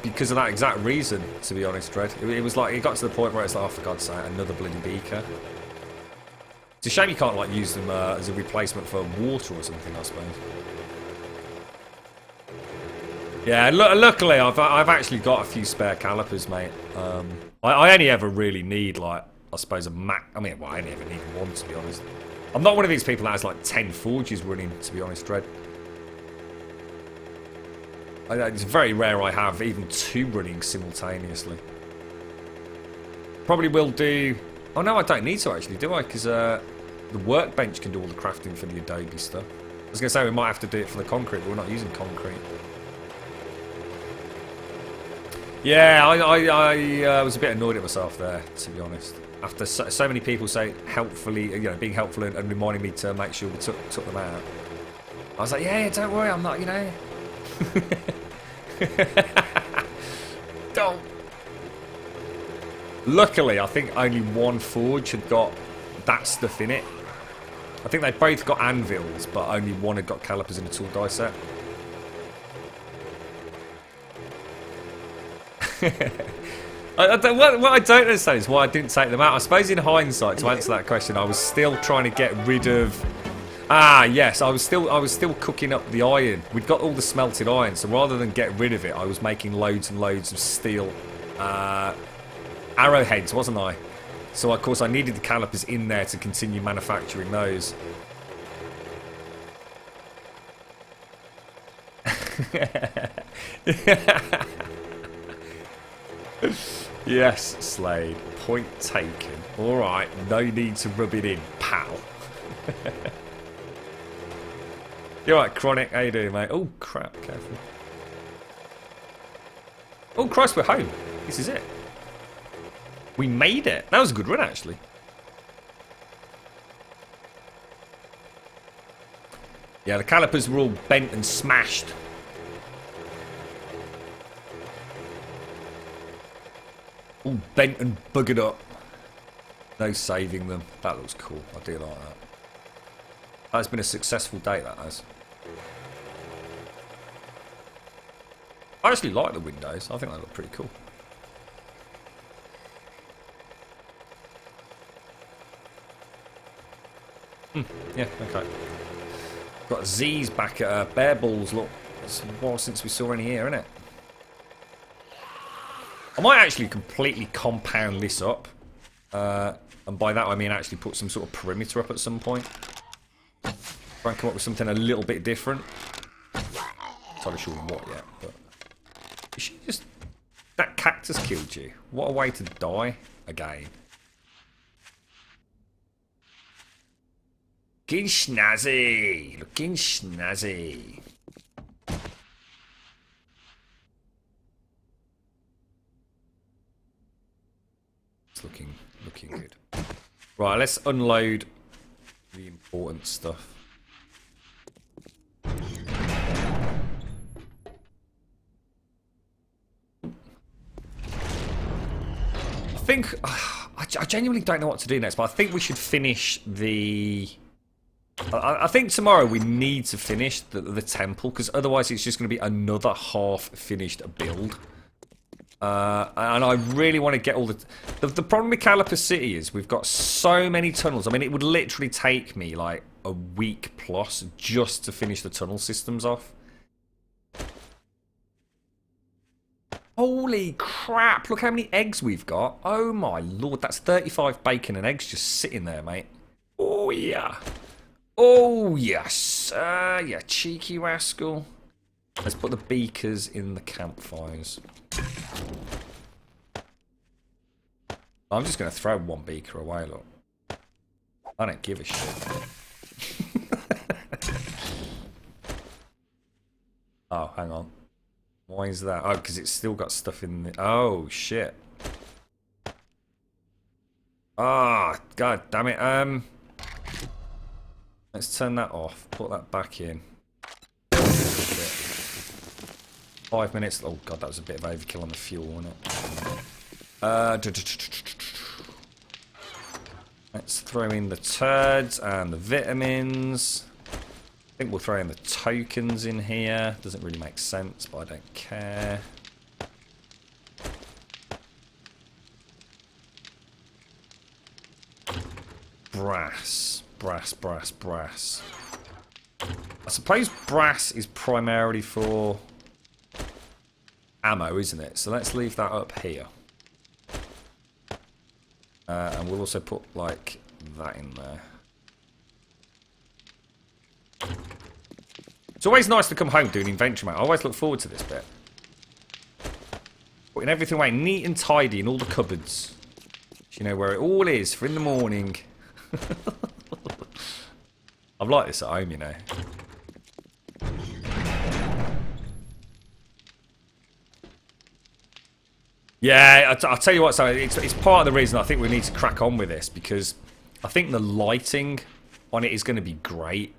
because of that exact reason, to be honest, Dred. It was like, it got to the point where it's like, oh, for God's sake, another bloody beaker. It's a shame you can't like use them as a replacement for water or something, I suppose. Yeah, luckily I've actually got a few spare calipers, mate. I only ever really need like, I suppose a I only ever need one, to be honest. I'm not one of these people that has like 10 forges running, to be honest, Dred. It's very rare I have even 2 running simultaneously. Probably will do. Oh no, I don't need to actually, do I? Because the workbench can do all the crafting for the Adobe stuff. I was going to say we might have to do it for the concrete, but we're not using concrete. Yeah, I was a bit annoyed at myself there, to be honest. After so many people say helpfully, you know, being helpful and reminding me to make sure we took them out. I was like, yeah, don't worry, I'm not, you know. Don't. Luckily, I think only one forge had got that stuff in it. I think they both got anvils, but only one had got calipers in the tool die set. What I don't understand is why I didn't take them out. I suppose in hindsight, to answer that question, I was still trying to get rid of... Ah, yes, I was still cooking up the iron. We'd got all the smelted iron, so rather than get rid of it, I was making loads and loads of steel arrowheads, wasn't I? So, of course, I needed the calipers in there to continue manufacturing those. Yes, Slade. Point taken. Alright, no need to rub it in, pal. You alright, Chronic? How you doing, mate? Oh, crap, careful. Oh, Christ, we're home. This is it. We made it. That was a good run, actually. Yeah, the calipers were all bent and smashed. All bent and buggered up. No saving them. That looks cool. I do like that. That's been a successful day, that has. I actually like the windows. I think they look pretty cool. Yeah, okay. Got Z's back at Bear Balls. Look, it's a while since we saw any here, isn't it? I might actually completely compound this up. And by that I mean actually put some sort of perimeter up at some point. Try and come up with something a little bit different. Not entirely sure what yet, but... She just... That cactus killed you. What a way to die again. Looking snazzy. Looking snazzy. It's looking good. Right, let's unload the important stuff. I think... I genuinely don't know what to do next, but I think we should finish the... I think tomorrow we need to finish the temple, because otherwise it's just going to be another half-finished build. And I really want to get all the problem with Caliper City is we've got so many tunnels. I mean, it would literally take me like a week plus just to finish the tunnel systems off. Holy crap, look how many eggs we've got. Oh my lord, that's 35 bacon and eggs just sitting there, mate. Oh yeah. Oh yes, you cheeky rascal. Let's put the beakers in the campfires. I'm just going to throw one beaker away, look. I don't give a shit. Oh, hang on. Why is that? Oh, because it's still got stuff in the... Oh, shit. Ah, oh, god damn it. Let's turn that off. Put that back in. 5 minutes. Oh god, that was a bit of overkill on the fuel, wasn't it? Let's throw in the turds and the vitamins. I think we'll throw in the tokens in here. Doesn't really make sense, but I don't care. Brass. Brass. I suppose brass is primarily for ammo, isn't it? So let's leave that up here. And we'll also put, like, that in there. It's always nice to come home doing inventory, mate. I always look forward to this bit. Putting everything away neat and tidy in all the cupboards. So you know where it all is for in the morning. I've liked this at home, you know. Yeah, I'll tell you what, so it's part of the reason I think we need to crack on with this, because I think the lighting on it is going to be great.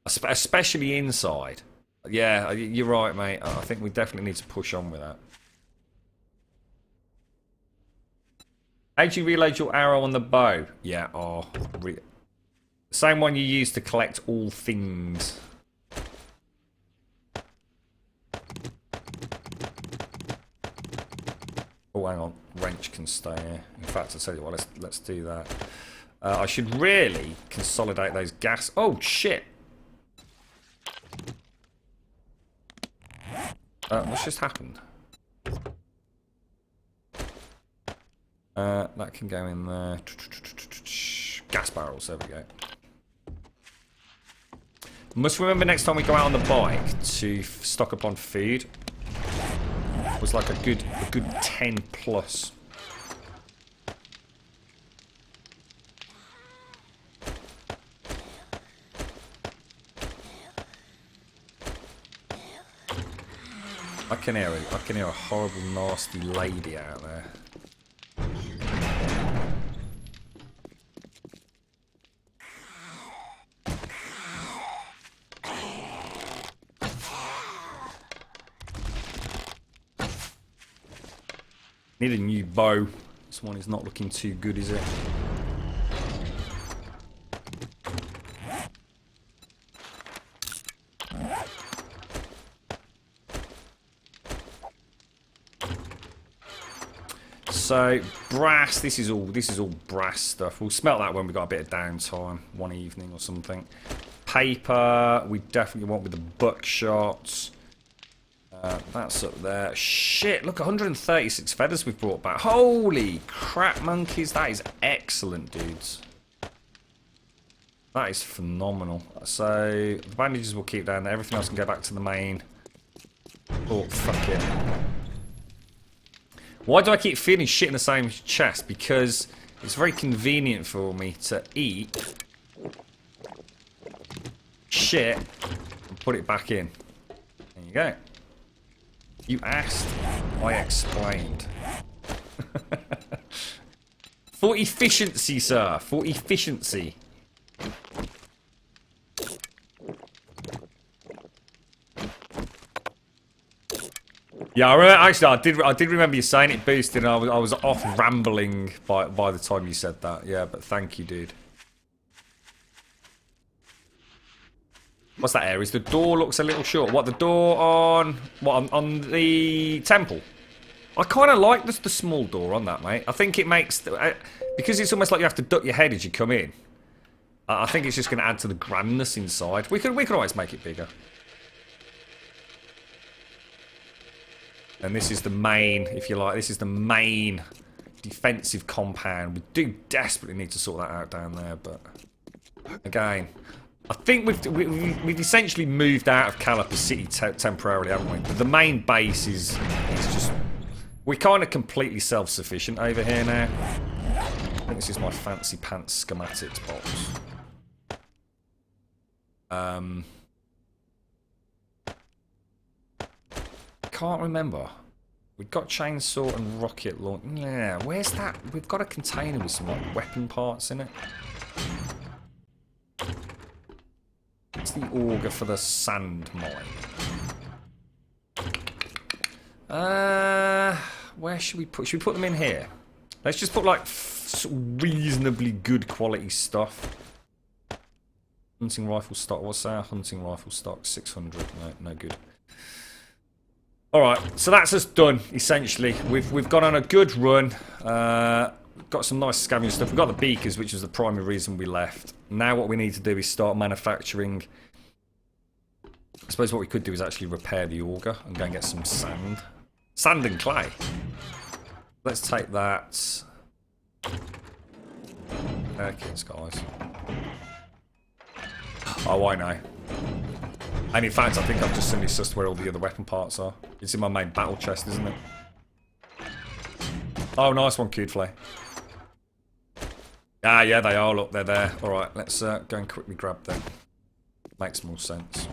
Especially inside. Yeah, you're right, mate. I think we definitely need to push on with that. How do you reload your arrow on the bow? Yeah, same one you use to collect all things. Oh, hang on. Wrench can stay here. In fact, I'll tell you what, let's do that. I should really consolidate those gas... Oh, shit! What's just happened? That can go in there. Gas barrels, there we go. Must remember next time we go out on the bike to stock up on food. It was like a good 10 plus. I can hear a horrible, nasty lady out there. Need a new bow. This one is not looking too good, is it? So brass, this is all brass stuff. We'll smelt that when we got a bit of downtime, one evening or something. Paper, we definitely want with the buckshot. That's up there. Shit, look, 136 feathers we've brought back. Holy crap, monkeys, that is excellent, dudes. That is phenomenal. So the bandages will keep down there. Everything else can go back to the main. Oh, fuck it. Why do I keep feeling shit in the same chest? Because it's very convenient for me to eat shit and put it back in. There you go. You asked, I explained. For efficiency, sir. For efficiency. Yeah, I remember, actually, I did remember you saying it boosted, and I was off rambling by the time you said that. Yeah, but thank you, dude. What's that area? The door looks a little short. What, the door on... What, on the temple? I kind of like the small door on that, mate. I think it makes... because it's almost like you have to duck your head as you come in. I think it's just going to add to the grandness inside. We could always make it bigger. And this is the main, if you like, this is the main defensive compound. We do desperately need to sort that out down there, but... Again... I think we've essentially moved out of Caliper City temporarily, haven't we? But the main base is just... We're kind of completely self-sufficient over here now. I think this is my fancy pants schematics box. Can't remember. We've got chainsaw and rocket launch. Yeah, where's that? We've got a container with some like weapon parts in it. What's the auger for the sand mine? Where should we put? Should we put them in here? Let's just put like reasonably good quality stuff. Hunting rifle stock. What's that? Hunting rifle stock 600. No good. All right, so that's us done. Essentially, we've gone on a good run. Got some nice scavenging stuff. We've got the beakers, which was the primary reason we left. Now what we need to do is start manufacturing. I suppose what we could do is actually repair the auger and go and get some sand. Sand and clay. Let's take that. Okay, guys. Oh, I know. And in fact, I think I've just suddenly sussed where all the other weapon parts are. It's in my main battle chest, isn't it? Oh, nice one, Cute Flay. Ah, yeah, they are. Look, they're there. Alright, let's go and quickly grab them. Makes more sense.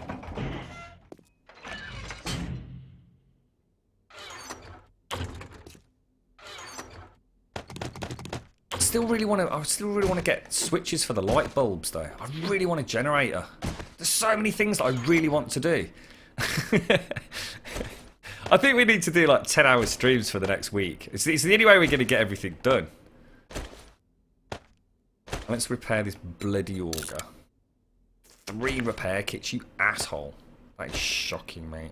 I still really want to get switches for the light bulbs, though. I really want a generator. There's so many things that I really want to do. I think we need to do like 10-hour streams for the next week. It's the only way we're going to get everything done. Let's repair this bloody auger. 3 repair kits, you asshole. That is shocking, mate.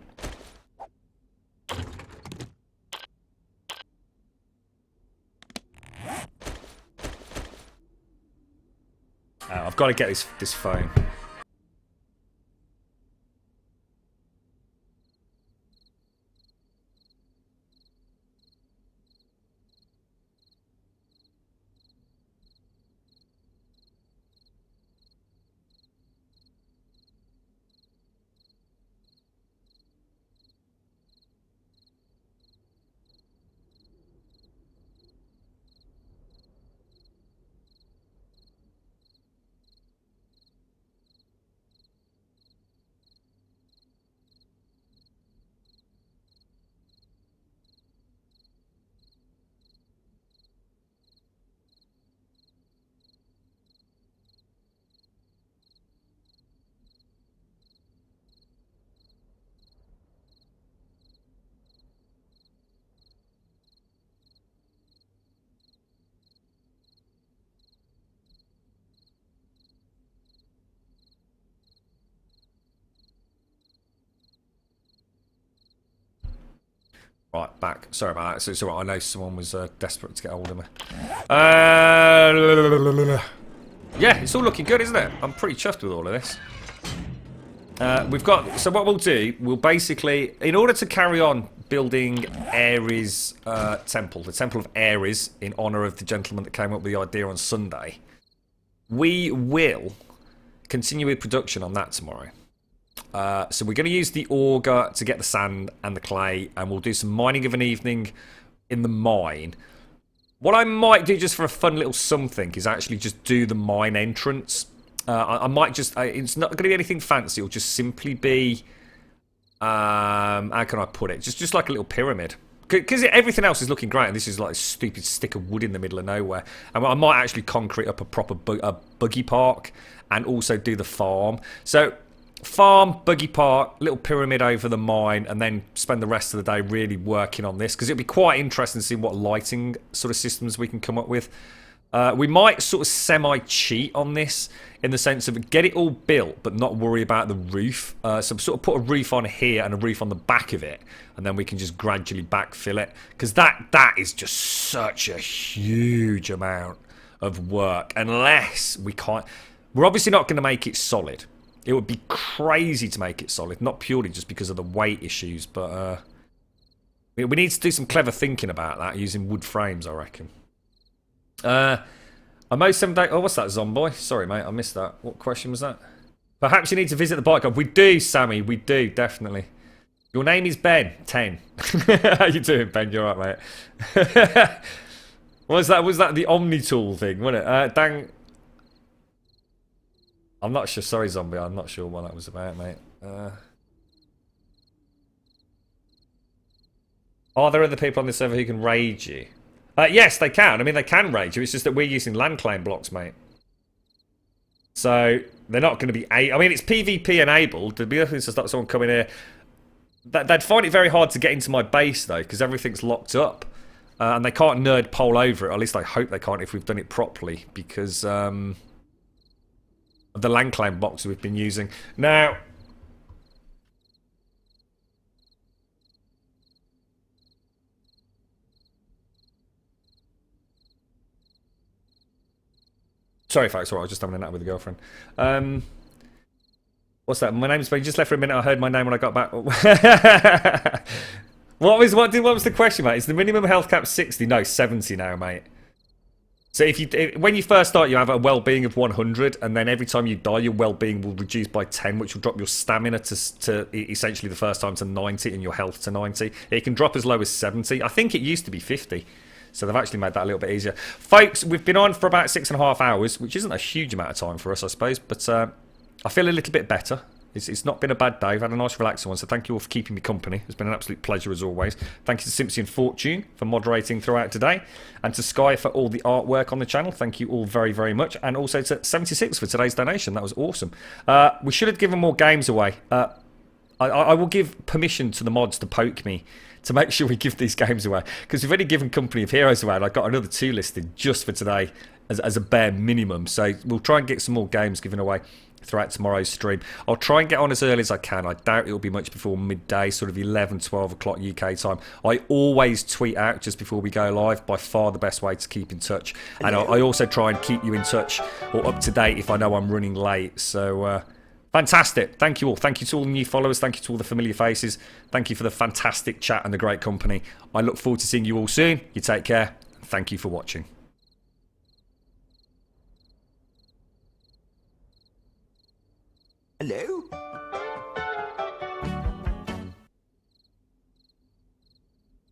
I've got to get this phone. Right, back. Sorry about that. So it's alright. I know someone was desperate to get hold of me. Yeah, it's all looking good, isn't it? I'm pretty chuffed with all of this. We've got... So what we'll do, we'll basically... In order to carry on building Ares temple, the Temple of Ares, in honour of the gentleman that came up with the idea on Sunday, we will continue with production on that tomorrow. So we're going to use the auger to get the sand and the clay, and we'll do some mining of an evening in the mine. What I might do just for a fun little something is actually just do the mine entrance. I might just... it's not going to be anything fancy. It'll just simply be... how can I put it? Just like a little pyramid. Because everything else is looking great, and this is like a stupid stick of wood in the middle of nowhere. And I might actually concrete up a proper buggy park and also do the farm. So... farm, buggy park, little pyramid over the mine, and then spend the rest of the day really working on this, because it'll be quite interesting to see what lighting sort of systems we can come up with. We might sort of semi-cheat on this, in the sense of get it all built, but not worry about the roof. So sort of put a roof on here and a roof on the back of it, and then we can just gradually backfill it, because that is just such a huge amount of work, unless we can't... We're obviously not going to make it solid. It would be crazy to make it solid, not purely just because of the weight issues, but we need to do some clever thinking about that using wood frames, I reckon. I most 7 days... Oh, what's that, Zomboy? Sorry, mate, I missed that. What question was that? Perhaps you need to visit the bike club. We do, Sammy, we do, definitely. Your name is Ben. 10. How you doing, Ben? You're right, mate. Was that the Omni-tool thing, wasn't it? Dang... I'm not sure. Sorry, Zombie. I'm not sure what that was about, mate. Are there other people on this server who can raid you? Yes, they can. I mean, they can raid you. It's just that we're using land claim blocks, mate. So, they're not going to be... I mean, it's PvP enabled. There'd be nothing to stop someone coming here. They'd find it very hard to get into my base, though, because everything's locked up. And they can't nerd pole over it. Or at least I hope they can't if we've done it properly. Because... of the land claim box we've been using. Now... Sorry, folks. Sorry, I was just having a nap with a girlfriend. What's that? My name's Ben. You just left for a minute. I heard my name when I got back. What was the question, mate? Is the minimum health cap 60? No, 70 now, mate. So when you first start, you have a well-being of 100, and then every time you die, your well-being will reduce by 10, which will drop your stamina to essentially the first time to 90 and your health to 90. It can drop as low as 70. I think it used to be 50. So they've actually made that a little bit easier. Folks, we've been on for about 6.5 hours, which isn't a huge amount of time for us, I suppose, but I feel a little bit better. It's not been a bad day. I've had a nice relaxing one, so thank you all for keeping me company. It's been an absolute pleasure as always. Thank you to Simpson Fortune for moderating throughout today, and to Sky for all the artwork on the channel. Thank you all very, very much. And also to 76 for today's donation. That was awesome. We should have given more games away. I will give permission to the mods to poke me to make sure we give these games away, because we've only given Company of Heroes away, and I've got another 2 listed just for today as a bare minimum. So we'll try and get some more games given away throughout tomorrow's stream. I'll try and get on as early as I can. I doubt it'll be much before midday, sort of 11, 12 o'clock UK time. I always tweet out just before we go live, by far the best way to keep in touch. And I also try and keep you in touch or up to date if I know I'm running late. So fantastic. Thank you all. Thank you to all the new followers. Thank you to all the familiar faces. Thank you for the fantastic chat and the great company. I look forward to seeing you all soon. You take care. Thank you for watching. Hello?